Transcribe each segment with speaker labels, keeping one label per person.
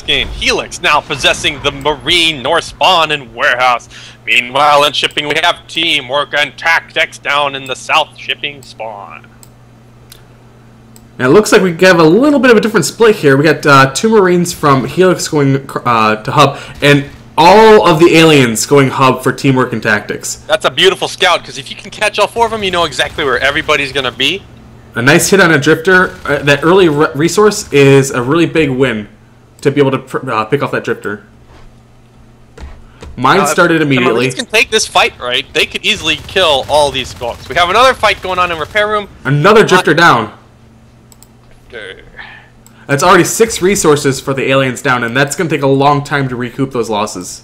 Speaker 1: game. HeLix now possessing the Marine North Spawn and Warehouse. Meanwhile, in shipping, we have Teamwork and Tactics down in the South shipping spawn.
Speaker 2: Now it looks like we have a little bit of a different split here. We got 2 Marines from HeLix going to Hub, and all of the aliens going Hub for Teamwork and Tactics.
Speaker 1: That's a beautiful scout, because if you can catch all 4 of them, you know exactly where everybody's going to be.
Speaker 2: A nice hit on a drifter. That early resource is a really big win to be able to pick off that drifter. Mine started immediately.
Speaker 1: If the Marines can take this fight right, they could easily kill all these skulks. We have another fight going on in repair room.
Speaker 2: Another drifter down. That's already 6 resources for the aliens down, and that's going to take a long time to recoup those losses.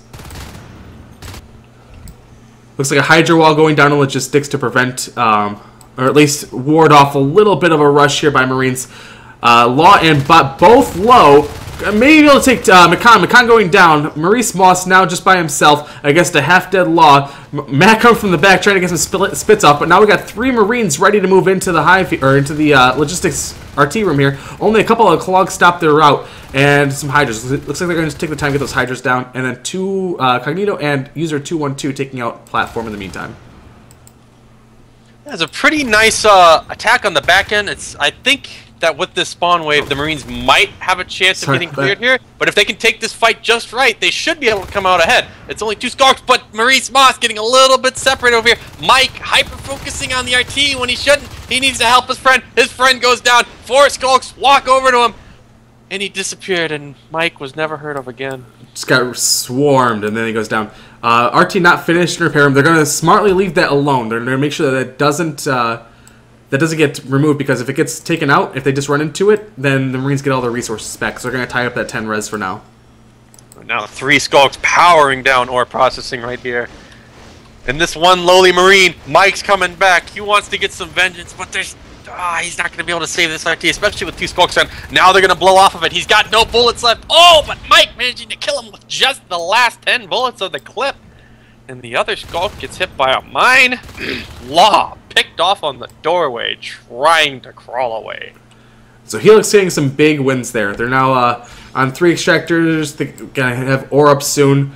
Speaker 2: Looks like a Hydra wall going down in logistics to prevent, or at least ward off a little bit of a rush here by Marines. Law and Bot both low. Maybe able to take McCon. McCon going down. Maurice Moss now just by himself against a half-dead Law. Matt comes from the back trying to get some spits off, but now we got 3 Marines ready to move into the into the logistics RT room here. Only a couple of clogs stop their route, and some Hydras. Looks like they're going to take the time to get those Hydras down, and then 2 Cognito and User 212 taking out Platform in the meantime.
Speaker 1: That's a pretty nice attack on the back end. I think that with this spawn wave, the Marines might have a chance of getting cleared here. But if they can take this fight just right, they should be able to come out ahead. It's only 2 skulks, but Maurice Moss getting a little bit separate over here. Mike hyper-focusing on the RT when he shouldn't. He needs to help his friend. His friend goes down. 4 skulks walk over to him. And he disappeared, and Mike was never heard of again.
Speaker 2: Just got swarmed, and then he goes down. RT not finished in repair room. They're going to smartly leave that alone. They're going to make sure that it doesn't get removed, because if it gets taken out, if they just run into it, then the Marines get all their resources back. So they're going to tie up that 10 res for now.
Speaker 1: Now 3 skulks powering down ore processing right here. And this one lowly Marine, Mike's coming back. He wants to get some vengeance, but there's... he's not going to be able to save this RT, especially with 2 skulks on. Now they're going to blow off of it. He's got no bullets left. Oh, but Mike managing to kill him with just the last 10 bullets of the clip. And the other skulk gets hit by a mine. Law picked off on the doorway, trying to crawl away.
Speaker 2: So HeLix getting some big wins there. They're now on 3 extractors. They're going to have ore up soon.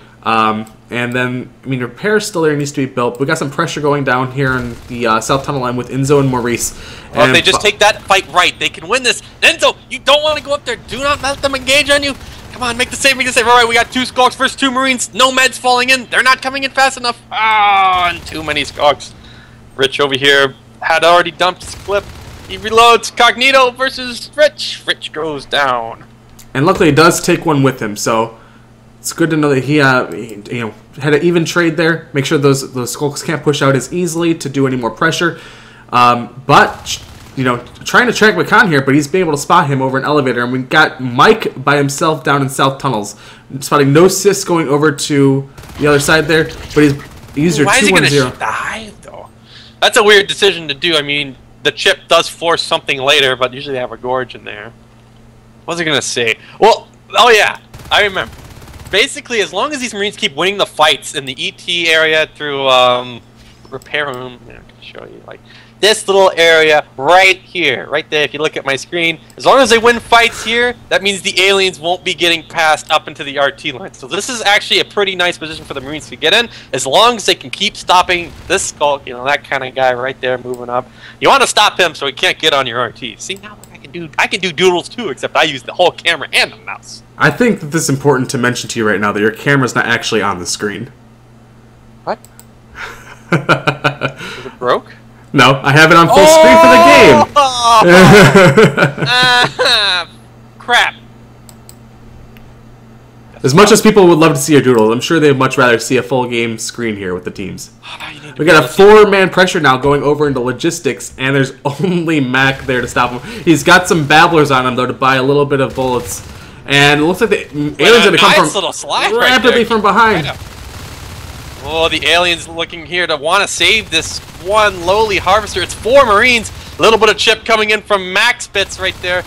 Speaker 2: And then, I mean, repair still there needs to be built. We got some pressure going down here in the South Tunnel line with Enzo and Maurice.
Speaker 1: Well, if they just take that fight right, they can win this. Enzo, you don't want to go up there. Do not let them engage on you. Come on, make the save, make the save. All right, we got 2 skulks versus 2 Marines. No meds falling in. They're not coming in fast enough. Ah, and too many skulks. Rich over here had already dumped his clip. He reloads. Cognito versus Rich. Rich goes down.
Speaker 2: And luckily, he does take one with him, so it's good to know that he had an even trade there. Make sure those skulks can't push out as easily to do any more pressure. But trying to track McCon here, but he's been able to spot him over an elevator. And we got Mike by himself down in South Tunnels, spotting no sis going over to the other side there. But he's user 210.
Speaker 1: Why is he going to die though? That's a weird decision to do. I mean, the chip does force something later, but usually they have a gorge in there. What was I going to say? Well, oh yeah, I remember. Basically, as long as these Marines keep winning the fights in the ET area through repair room, I can show you like this little area right here, right there. If you look at my screen, as long as they win fights here, that means the aliens won't be getting passed up into the RT line. So this is actually a pretty nice position for the Marines to get in, as long as they can keep stopping this skulk, that kind of guy right there moving up. You want to stop him so he can't get on your RT. See, now I can do doodles too, except I use the whole camera and the mouse.
Speaker 2: I think that this is important to mention to you right now, that your camera's not actually on the screen.
Speaker 1: What? Is it broke?
Speaker 2: No, I have it on full screen for the game.
Speaker 1: Crap.
Speaker 2: As much as people would love to see your doodles, I'm sure they'd much rather see a full game screen here with the teams. We got a 4-man pressure now going over into logistics, and there's only Mac there to stop him. He's got some babblers on him, though, to buy a little bit of bullets. And it looks like the aliens are going to come from rapidly from behind.
Speaker 1: Oh, the aliens looking here to want to save this one lowly harvester. It's 4 Marines. A little bit of chip coming in from Max Bits right there.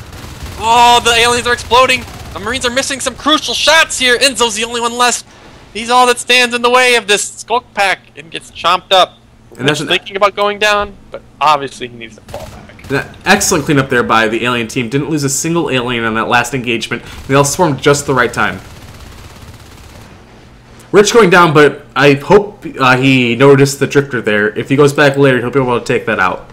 Speaker 1: Oh, the aliens are exploding. The Marines are missing some crucial shots here. Enzo's the only one left. He's all that stands in the way of this skulk pack and gets chomped up. And that's thinking about going down, but obviously he needs to fall back.
Speaker 2: Excellent cleanup there by the alien team. Didn't lose a single alien on that last engagement. They all swarmed just the right time. Rich going down, but I hope he noticed the drifter there. If he goes back later, he'll be able to take that out.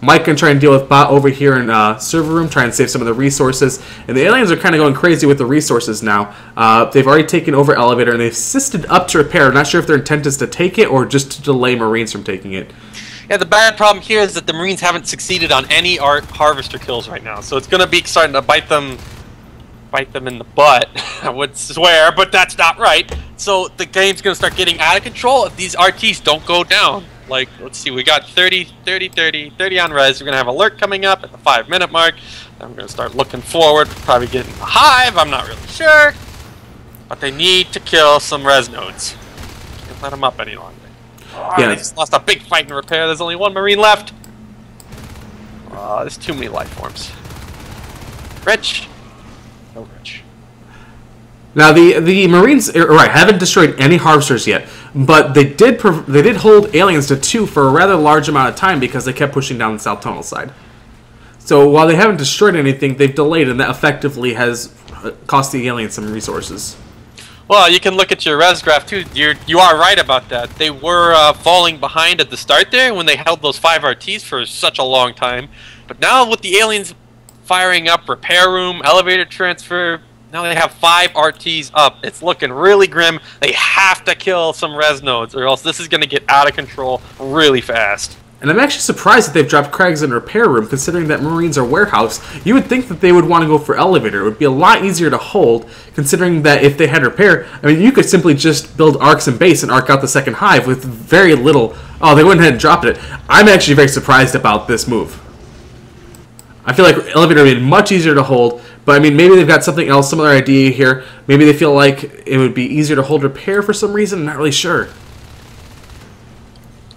Speaker 2: Mike can try and deal with Bot over here in server room, try and save some of the resources. And the aliens are kind of going crazy with the resources now. They've already taken over elevator, and they've assisted up to repair. I'm not sure if their intent is to take it or just to delay Marines from taking it.
Speaker 1: Yeah, the bad problem here is that the Marines haven't succeeded on any harvester kills right now. So it's going to be starting to bite them in the butt, I would swear, but that's not right. So the game's going to start getting out of control if these RTs don't go down. Like, let's see, we got 30 on res. We're going to have alert coming up at the 5-minute mark. Then we're going to start looking forward, probably getting a hive, I'm not really sure. But they need to kill some res nodes. Can't let them up any longer. Oh, yeah, they just lost a big fight in repair. There's only one Marine left. There's too many life forms. Rich. No Rich.
Speaker 2: Now the Marines, right, haven't destroyed any harvesters yet, but they did hold aliens to 2 for a rather large amount of time because they kept pushing down the south tunnel side. So while they haven't destroyed anything, they've delayed, and that effectively has cost the aliens some resources.
Speaker 1: Well, you can look at your res graph too. You are right about that. They were falling behind at the start there when they held those 5 RTs for such a long time. But now with the aliens firing up repair room, elevator transfer, now they have 5 RTs up. It's looking really grim. They have to kill some res nodes or else this is going to get out of control really fast.
Speaker 2: And I'm actually surprised that they've dropped Crags in repair room, considering that Marines are warehouse. You would think that they would want to go for elevator. It would be a lot easier to hold, considering that if they had repair, I mean, you could simply just build arcs and base and arc out the second hive with very little. Oh, they went ahead and dropped it. I'm actually very surprised about this move. I feel like elevator would be much easier to hold, but I mean, maybe they've got something else, some other idea here. Maybe they feel like it would be easier to hold repair for some reason. I'm not really sure.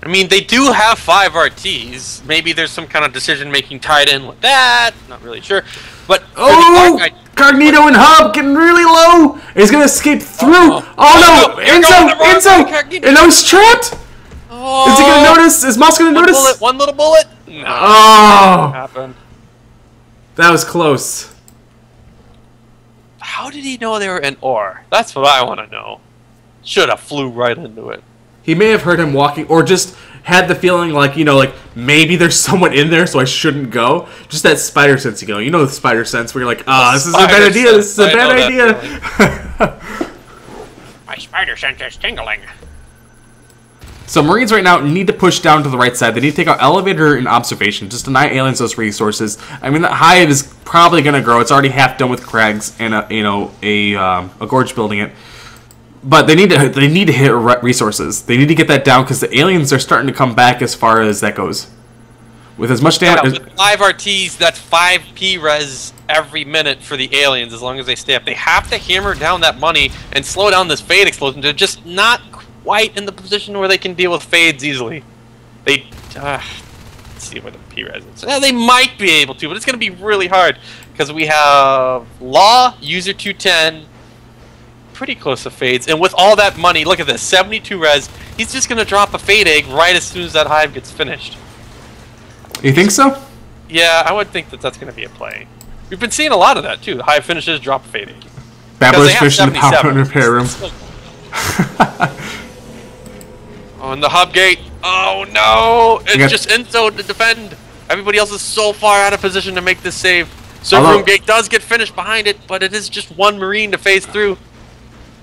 Speaker 1: I mean, they do have 5 RTs. Maybe there's some kind of decision-making tied in with that. Not really sure. But
Speaker 2: Cognito and Hub getting really low. He's gonna escape through. Oh no! Enzo! And now he's trapped.
Speaker 1: Oh.
Speaker 2: Is he gonna notice? Is Moss gonna notice?
Speaker 1: One little bullet. No.
Speaker 2: Oh!
Speaker 1: Happened.
Speaker 2: That was close.
Speaker 1: How did he know they were in ore? That's what I want to know. Should have flew right into it.
Speaker 2: He may have heard him walking, or just had the feeling like, you know, like, maybe there's someone in there, so I shouldn't go. Just that spider sense you go. You know the spider sense where you're like, this is a bad idea, this is a bad idea.
Speaker 1: My spider sense is tingling.
Speaker 2: So Marines right now need to push down to the right side. They need to take out elevator and observation. Just deny aliens those resources. I mean, that hive is probably going to grow. It's already half done with crags and a gorge building it. But they need to hit resources. They need to get that down because the aliens are starting to come back as far as that goes. With as much damage.
Speaker 1: Yeah, with 5 RTs, that's 5 P res every minute for the aliens as long as they stay up. They have to hammer down that money and slow down this fade explosion. They're just not quite in the position where they can deal with fades easily. Let's see what the P res is. They might be able to, but it's going to be really hard because we have Law, User 210. Pretty close to fades, and with all that money, look at this, 72 res, he's just going to drop a fade egg right as soon as that hive gets finished.
Speaker 2: You think so?
Speaker 1: Yeah, I would think that that's going to be a play. We've been seeing a lot of that, too. The hive finishes, drop a fade egg.
Speaker 2: Babbler's fish in the power and repair room.
Speaker 1: Oh, and the hub gate. Oh, no! It's just Enzo to defend. Everybody else is so far out of position to make this save. Server room gate does get finished behind it, but it is just one Marine to phase through.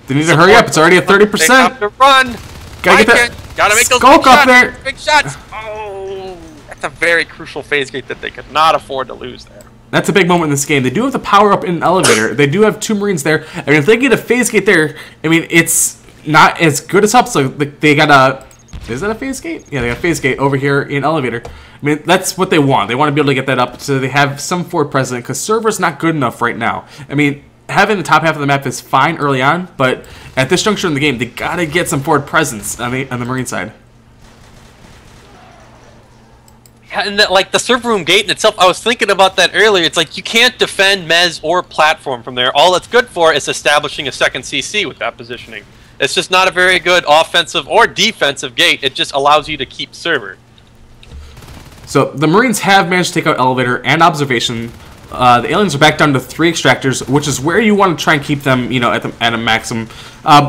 Speaker 2: They need to hurry up. It's already at 30%.
Speaker 1: They have to run.
Speaker 2: Gotta get that.
Speaker 1: Gotta make those
Speaker 2: skulk up there.
Speaker 1: Big shots. Oh, that's a very crucial phase gate that they could not afford to lose there.
Speaker 2: That's a big moment in this game. They do have the power up in an elevator. They do have 2 Marines there. I mean, if they get a phase gate there, I mean, it's not as good as up. So they got a. Is that a phase gate? Yeah, they got a phase gate over here in elevator. I mean, that's what they want. They want to be able to get that up so they have some forward presence because server's not good enough right now. I mean, having the top half of the map is fine early on, but at this juncture in the game, they gotta get some forward presence on the Marine side.
Speaker 1: Yeah, and like the server room gate in itself, I was thinking about that earlier. It's like you can't defend Mez or platform from there. All it's good for is establishing a second CC with that positioning. It's just not a very good offensive or defensive gate. It just allows you to keep server.
Speaker 2: So the Marines have managed to take out elevator and observation. The aliens are back down to 3 extractors, which is where you want to try and keep them, you know, at a maximum.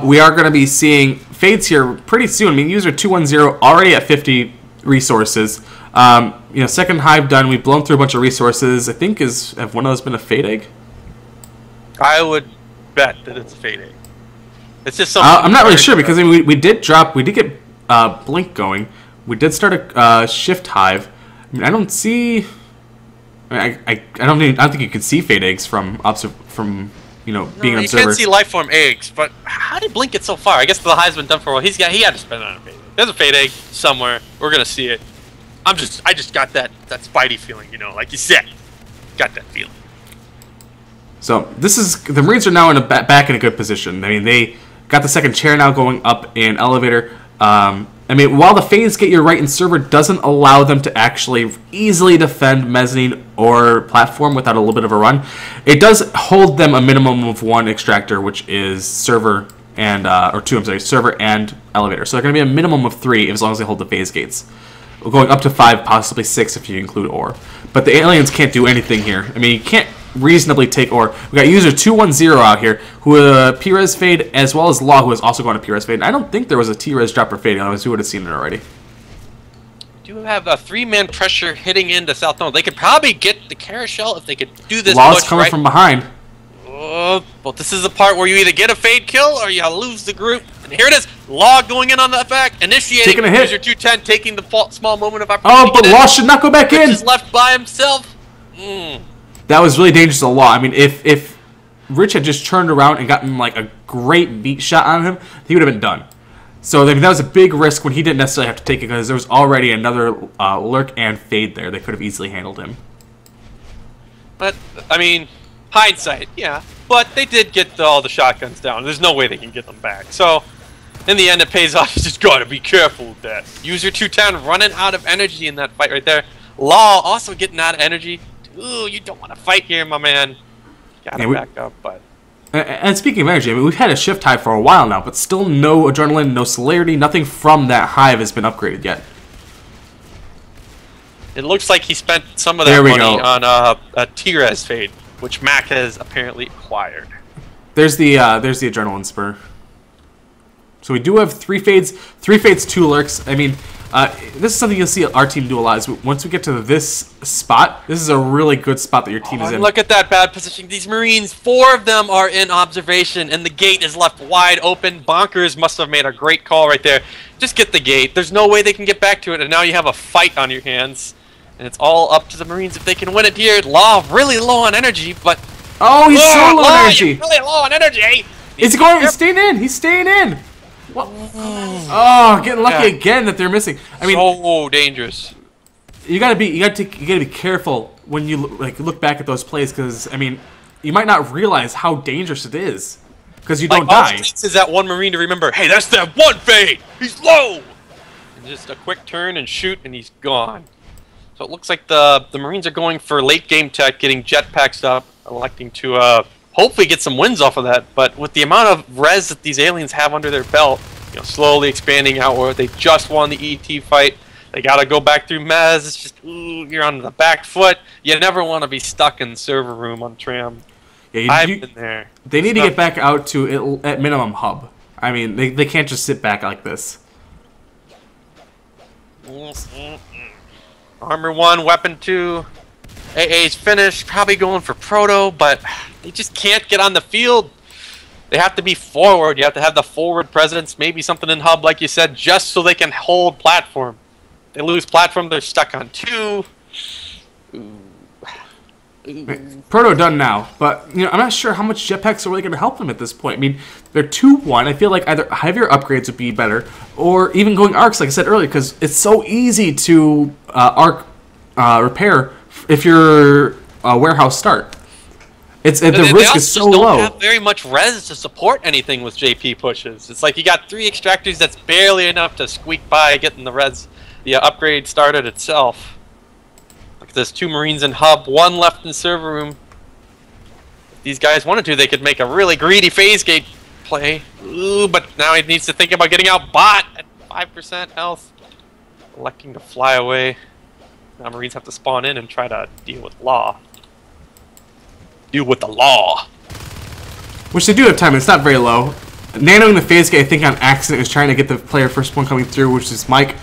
Speaker 2: We are going to be seeing fades here pretty soon. I mean, user 210 already at 50 resources. You know, second hive done. We've blown through a bunch of resources. I think have one of those been a fade egg?
Speaker 1: I would bet that it's a fade egg. It's just something.
Speaker 2: I'm not really sure because I mean, we did get blink going. We did start a shift hive. I mean, I don't see. I don't think you can see fade eggs from you know being an observer.
Speaker 1: You can't see life form eggs, but how did Blink get so far? I guess the hive's been done for a while. He had to spend it on a fade egg. There's a fade egg somewhere. We're gonna see it. I just got that spidey feeling, you know, like you said. Got that feeling.
Speaker 2: So the Marines are now back in a good position. I mean, they got the second chair now going up in elevator. I mean, while the phase get your right in server doesn't allow them to actually easily defend mezzanine or platform without a little bit of a run, it does hold them a minimum of 1 extractor, which is server and or 2. I'm sorry, server and elevator. So they're going to be a minimum of 3 as long as they hold the phase gates. Going up to 5, possibly 6 if you include ore. But the aliens can't do anything here. I mean, you can't reasonably take ore. We got user 210 out here, who P-Res fade, as well as Law, who is also going to P-Res fade. And I don't think there was a T-Res drop or fade, otherwise we would have seen it already.
Speaker 1: Do have a 3-man pressure hitting into South Node. They could probably get the carousel if they could do this.
Speaker 2: Law's coming from behind.
Speaker 1: Well, this is the part where you either get a fade kill or you lose the group. And here it is. Law going in on the back, initiating.
Speaker 2: Taking a hit.
Speaker 1: User 210 taking the small moment of opportunity.
Speaker 2: Oh, but Law should not go back in.
Speaker 1: He's left by himself.
Speaker 2: That was really dangerous to Law. I mean, if Rich had just turned around and gotten like a great beat shot on him, he would have been done. So I mean, that was a big risk when he didn't necessarily have to take it because there was already another lurk and fade there. They could have easily handled him.
Speaker 1: But I mean, hindsight, yeah. But they did get all the shotguns down. There's no way they can get them back. So in the end, it pays off. You just gotta be careful with that. User 210 running out of energy in that fight right there. Law also getting out of energy. Ooh, you don't want to fight here, my man. Gotta back up, but.
Speaker 2: And speaking of energy, I mean, we've had a shift hive for a while now, but still no adrenaline, no celerity, nothing from that hive has been upgraded yet.
Speaker 1: It looks like he spent some of that money on a T-Res fade, which Mac has apparently acquired.
Speaker 2: There's the adrenaline spur. So we do have 3 fades, 2 lurks. I mean, this is something you'll see our team do a lot. Is once we get to this spot, this is a really good spot that your team is in.
Speaker 1: Look at that bad positioning. These Marines, 4 of them are in observation, and the gate is left wide open. Bonkers must have made a great call right there. Just get the gate. There's no way they can get back to it, and now you have a fight on your hands. And it's all up to the Marines if they can win it here. Law really low on energy, but...
Speaker 2: Oh, he's so low on energy.
Speaker 1: You're really low on energy.
Speaker 2: He's going. He's staying in. He's staying in. What? Oh, getting lucky again that they're missing. I mean,
Speaker 1: so dangerous.
Speaker 2: You gotta be careful when you look back at those plays because I mean, you might not realize how dangerous it is because you don't die.
Speaker 1: Is that one Marine to remember? Hey, that's that one fade. He's low. And just a quick turn and shoot, and he's gone. So it looks like the Marines are going for late game tech, getting jetpacks up, electing to hopefully get some wins off of that. But with the amount of res that these aliens have under their belt, you know, slowly expanding outward. They just won the ET fight. They got to go back through Mez. It's just, ooh, you're on the back foot. You never want to be stuck in the server room on Tram.
Speaker 2: Yeah,
Speaker 1: I've been there.
Speaker 2: They need to get back out to at minimum hub. I mean, they can't just sit back like this.
Speaker 1: Armor 1, Weapon 2. AA's finished. Probably going for Proto, but they just can't get on the field. They have to be forward. You have to have the forward presence. Maybe something in hub, like you said, just so they can hold platform. They lose platform, they're stuck on 2.
Speaker 2: Proto done now, but you know I'm not sure how much jetpacks are really going to help them at this point. I mean, they're 2-1. I feel like either heavier upgrades would be better, or even going arcs, like I said earlier, because it's so easy to arc repair if your warehouse start. The risk is so low. They don't
Speaker 1: have very much res to support anything with JP pushes. It's like you got 3 extractors that's barely enough to squeak by getting the res, the upgrade started itself. There's 2 Marines in hub, 1 left in server room. If these guys wanted to, they could make a really greedy phase gate play. Ooh, but now he needs to think about getting out bot at 5% health. Electing to fly away. Now Marines have to spawn in and try to deal with law. Deal with the law.
Speaker 2: Which they do have time. It's not very low. Nanoing the phase gate, I think on accident, was trying to get the player first one coming through, which is Mike.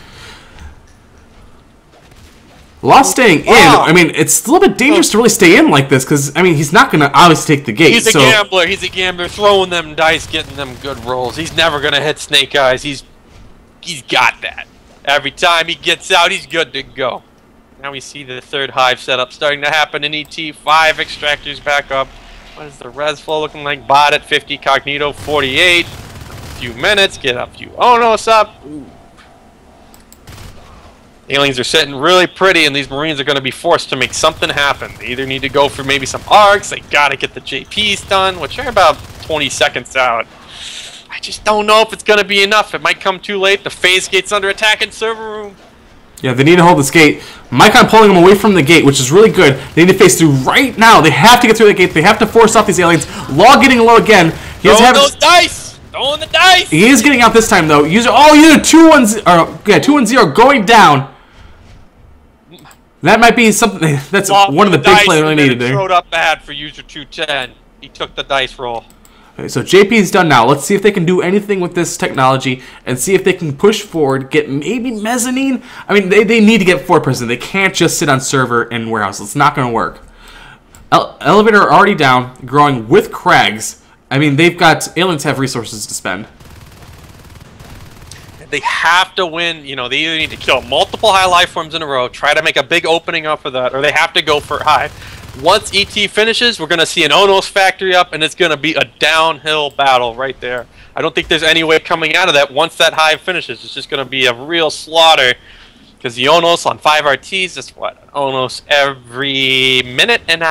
Speaker 2: Law staying in. I mean, it's a little bit dangerous to really stay in like this because, I mean, he's not going to obviously take the gate.
Speaker 1: He's a gambler. He's a gambler throwing them dice, getting them good rolls. He's never going to hit Snake Eyes. He's got that. Every time he gets out, he's good to go. Now we see the third hive setup starting to happen in ET. 5 extractors back up. What is the res flow looking like? Bot at 50, Cognito 48. A few minutes, get a few Onos up. Ooh. Aliens are sitting really pretty, and these Marines are going to be forced to make something happen. They either need to go for maybe some arcs, they got to get the JPs done, which are about 20 seconds out. I just don't know if it's going to be enough. It might come too late. The phase gate's under attack in server room.
Speaker 2: Yeah, they need to hold this gate. Mycon pulling them away from the gate, which is really good. They need to phase through right now. They have to get through the gate. They have to force off these aliens. Law getting low again.
Speaker 1: Throwing those dice! Throwing the dice!
Speaker 2: He is getting out this time, though. User 2-1-0 going down. That might be something. That's one of the big plays really needed there.
Speaker 1: Showed up bad for user 210. He took the dice roll.
Speaker 2: Okay, so JP is done now. Let's see if they can do anything with this technology and see if they can push forward, get maybe mezzanine. I mean, they need to get forward prison. They can't just sit on server and warehouse. It's not going to work. Elevator already down, growing with Crags. I mean, they've got aliens have resources to spend.
Speaker 1: They have to win. You know, they either need to kill multiple high life forms in a row, try to make a big opening up for that, or they have to go for high. Once ET finishes, we're going to see an Onos factory up, and it's going to be a downhill battle right there. I don't think there's any way coming out of that once that hive finishes. It's just going to be a real slaughter, because the Onos on 5 RTs is what? Onos every minute and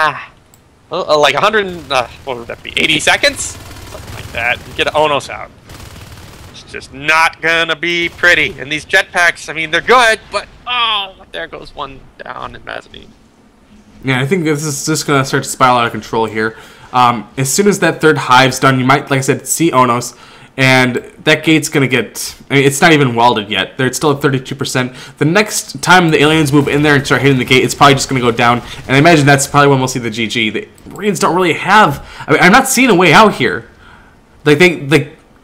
Speaker 1: like 100, what would that be, 80 seconds? Something like that. You get Onos out. It's just not going to be pretty. And these jetpacks, I mean, they're good, but oh, there goes one down in mezzanine.
Speaker 2: Yeah, I think this is just going to start to spiral out of control here. As soon as that third hive's done, you might, like I said, see Onos. And that gate's going to get... I mean, it's not even welded yet. It's still at 32%. The next time the aliens move in there and start hitting the gate, it's probably just going to go down. And I imagine that's probably when we'll see the GG. The Marines don't really have... I mean, I'm not seeing a way out here.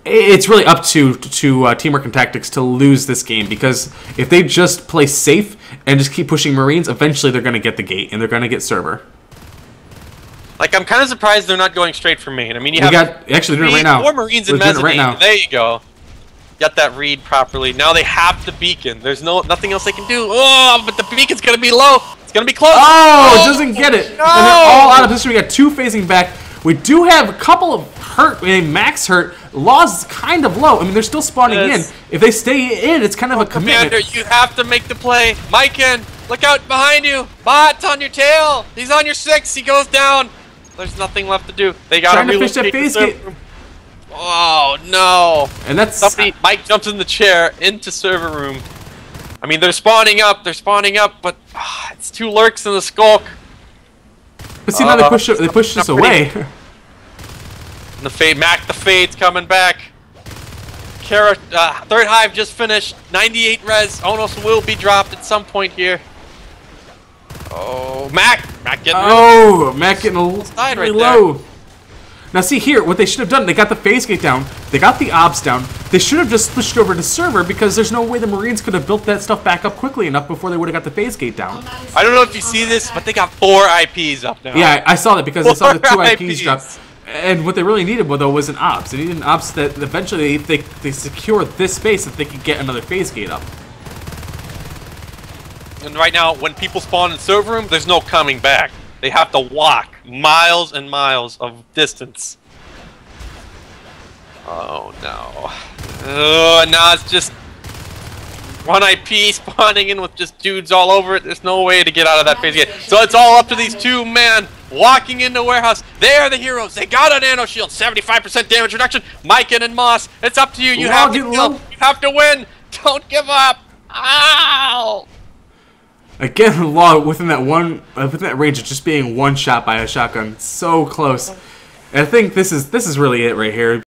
Speaker 2: It's really up to teamwork and tactics to lose this game, because if they just play safe and just keep pushing Marines, eventually they're going to get the gate and they're going to get server.
Speaker 1: Like, I'm kind of surprised they're not going straight for main. I mean, you have
Speaker 2: actually doing it right now.
Speaker 1: 4 Marines in mezzanine. Right now. There you go. Got that read properly. Now they have to beacon. There's nothing else they can do. Oh, but the beacon's going to be low. It's going to be close.
Speaker 2: Oh, it doesn't get it. No. And they're all out of position. We got 2 phasing back. We do have a couple of hurt, max hurt. Law's kind of low. I mean, they're still spawning in. If they stay in, it's kind of a commitment.
Speaker 1: Commander, you have to make the play. Mycon, look out behind you. Bot's on your tail. He's on your 6. He goes down. There's nothing left to do. They got to
Speaker 2: fish that phase gate.
Speaker 1: Oh no!
Speaker 2: And that's
Speaker 1: Mike jumps in the chair into server room. I mean, they're spawning up. They're spawning up, but it's 2 lurks in the skulk.
Speaker 2: But see, now they push us away.
Speaker 1: The fade's coming back. Third hive just finished. 98 res. Onos will be dropped at some point here. Oh, Mac getting
Speaker 2: Mac getting a little low. Now see here, what they should have done, they got the phase gate down, they got the ops down, they should have just switched over to server, because there's no way the Marines could have built that stuff back up quickly enough before they would have got the phase gate down.
Speaker 1: I don't know if you see this, but they got 4 IPs up now.
Speaker 2: Yeah, I saw that because I saw the 2 IPs drop. And what they really needed, though, was an ops. They needed an ops that eventually, if they secure this space, that they could get another phase gate up.
Speaker 1: And right now, when people spawn in server room, there's no coming back. They have to walk miles and miles of distance. Oh no. Oh, now it's just 1 IP spawning in with just dudes all over it. There's no way to get out of that phase gate. So it's all up to these 2 men walking into warehouse. They are the heroes. They got a nano shield. 75% damage reduction. Mycon and Moss. It's up to you. You have to kill. You have to win. Don't give up. Ow!
Speaker 2: Again, Law within that range of just being 1 shot by a shotgun. So close. And I think this is really it right here.